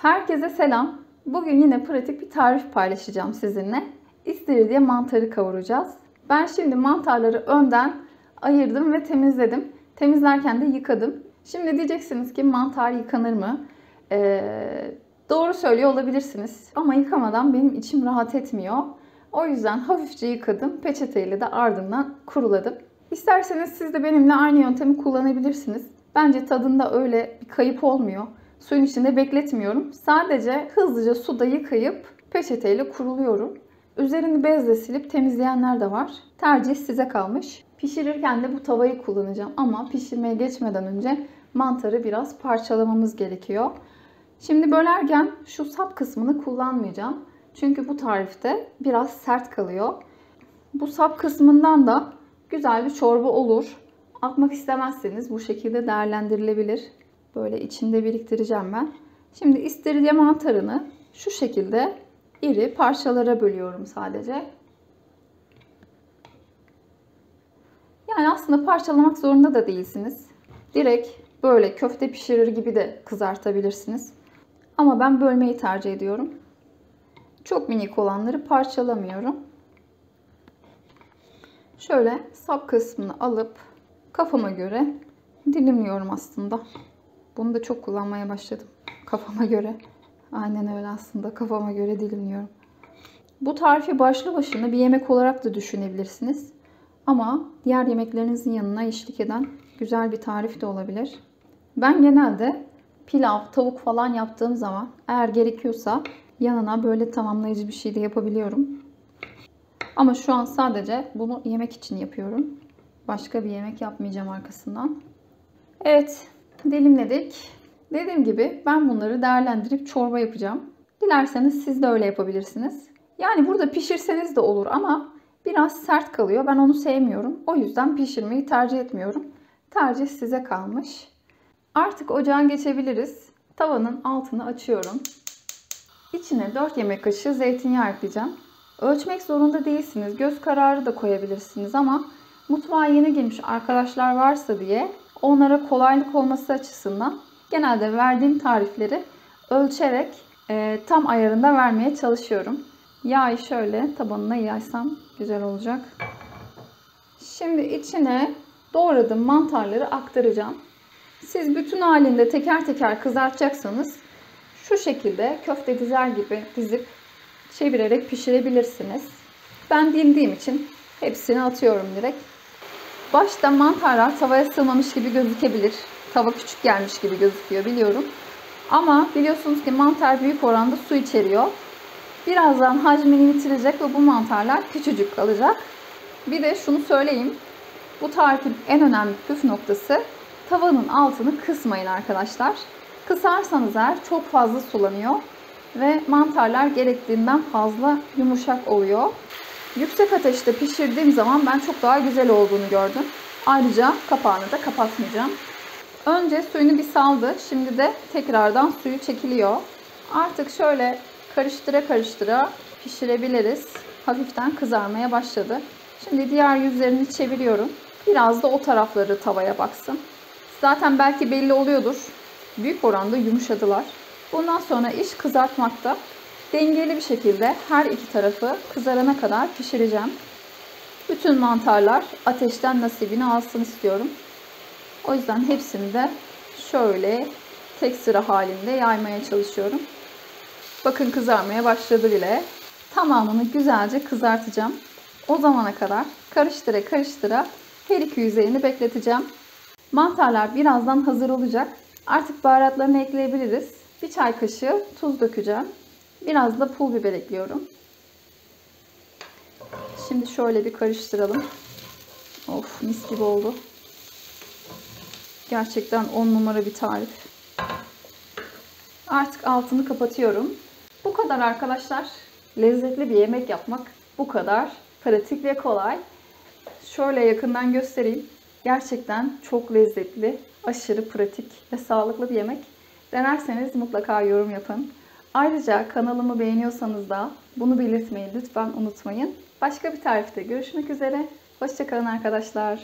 Herkese selam. Bugün yine pratik bir tarif paylaşacağım sizinle. İstiridye mantarı kavuracağız. Ben şimdi mantarları önden ayırdım ve temizledim. Temizlerken de yıkadım. Şimdi diyeceksiniz ki mantar yıkanır mı? Doğru söylüyor olabilirsiniz. Ama yıkamadan benim içim rahat etmiyor. O yüzden hafifçe yıkadım. Peçeteyle de ardından kuruladım. İsterseniz siz de benimle aynı yöntemi kullanabilirsiniz. Bence tadında öyle bir kayıp olmuyor. Suyun içinde bekletmiyorum. Sadece hızlıca suda yıkayıp peçeteyle kuruluyorum. Üzerini bezle silip temizleyenler de var. Tercih size kalmış. Pişirirken de bu tavayı kullanacağım ama pişirmeye geçmeden önce mantarı biraz parçalamamız gerekiyor. Şimdi bölerken şu sap kısmını kullanmayacağım. Çünkü bu tarifte biraz sert kalıyor. Bu sap kısmından da güzel bir çorba olur. Atmak istemezseniz bu şekilde değerlendirilebilir. Böyle içinde biriktireceğim ben. Şimdi istiridye mantarını şu şekilde iri parçalara bölüyorum sadece. Yani aslında parçalamak zorunda da değilsiniz. Direkt böyle köfte pişirir gibi de kızartabilirsiniz. Ama ben bölmeyi tercih ediyorum. Çok minik olanları parçalamıyorum. Şöyle sap kısmını alıp kafama göre dilimliyorum aslında. Bunu da çok kullanmaya başladım. Kafama göre. Aynen öyle aslında. Kafama göre dilimliyorum. Bu tarifi başlı başına bir yemek olarak da düşünebilirsiniz. Ama diğer yemeklerinizin yanına eşlik eden güzel bir tarif de olabilir. Ben genelde pilav, tavuk falan yaptığım zaman eğer gerekiyorsa yanına böyle tamamlayıcı bir şey de yapabiliyorum. Ama şu an sadece bunu yemek için yapıyorum. Başka bir yemek yapmayacağım arkasından. Evet, dilimledik. Dediğim gibi ben bunları değerlendirip çorba yapacağım. Dilerseniz siz de öyle yapabilirsiniz. Yani burada pişirseniz de olur ama biraz sert kalıyor. Ben onu sevmiyorum. O yüzden pişirmeyi tercih etmiyorum. Tercih size kalmış. Artık ocağa geçebiliriz. Tavanın altını açıyorum. İçine 4 yemek kaşığı zeytinyağı ekleyeceğim. Ölçmek zorunda değilsiniz. Göz kararı da koyabilirsiniz ama mutfağa yeni girmiş arkadaşlar varsa diye onlara kolaylık olması açısından genelde verdiğim tarifleri ölçerek tam ayarında vermeye çalışıyorum. Yağı şöyle tabanına yaysam güzel olacak. Şimdi içine doğradığım mantarları aktaracağım. Siz bütün halinde teker teker kızartacaksanız şu şekilde köfte dizer gibi dizip çevirerek pişirebilirsiniz. Ben dildiğim için hepsini atıyorum direkt. Başta mantarlar tavaya sığmamış gibi gözükebilir. Tava küçük gelmiş gibi gözüküyor biliyorum. Ama biliyorsunuz ki mantar büyük oranda su içeriyor. Birazdan hacmini yitirecek ve bu mantarlar küçücük kalacak. Bir de şunu söyleyeyim. Bu tarifin en önemli püf noktası tavanın altını kısmayın arkadaşlar. Kısarsanız eğer çok fazla sulanıyor ve mantarlar gerektiğinden fazla yumuşak oluyor. Yüksek ateşte pişirdiğim zaman ben çok daha güzel olduğunu gördüm. Ayrıca kapağını da kapatmayacağım. Önce suyunu bir saldı. Şimdi de tekrardan suyu çekiliyor. Artık şöyle karıştıra karıştıra pişirebiliriz. Hafiften kızarmaya başladı. Şimdi diğer yüzlerini çeviriyorum. Biraz da o tarafları tavaya baksın. Zaten belki belli oluyordur. Büyük oranda yumuşadılar. Bundan sonra iş kızartmakta. Dengeli bir şekilde her iki tarafı kızarana kadar pişireceğim. Bütün mantarlar ateşten nasibini alsın istiyorum. O yüzden hepsini de şöyle tek sıra halinde yaymaya çalışıyorum. Bakın kızarmaya başladı bile. Tamamını güzelce kızartacağım. O zamana kadar karıştıra karıştıra her iki yüzeyini bekleteceğim. Mantarlar birazdan hazır olacak. Artık baharatlarını ekleyebiliriz. Bir çay kaşığı tuz dökeceğim. Biraz da pul biber ekliyorum. Şimdi şöyle bir karıştıralım. Of, mis gibi oldu. Gerçekten 10 numara bir tarif. Artık altını kapatıyorum. Bu kadar arkadaşlar. Lezzetli bir yemek yapmak bu kadar pratik ve kolay. Şöyle yakından göstereyim. Gerçekten çok lezzetli, aşırı pratik ve sağlıklı bir yemek. Denerseniz mutlaka yorum yapın. Ayrıca kanalımı beğeniyorsanız da bunu belirtmeyi lütfen unutmayın. Başka bir tarifte görüşmek üzere. Hoşça kalın arkadaşlar.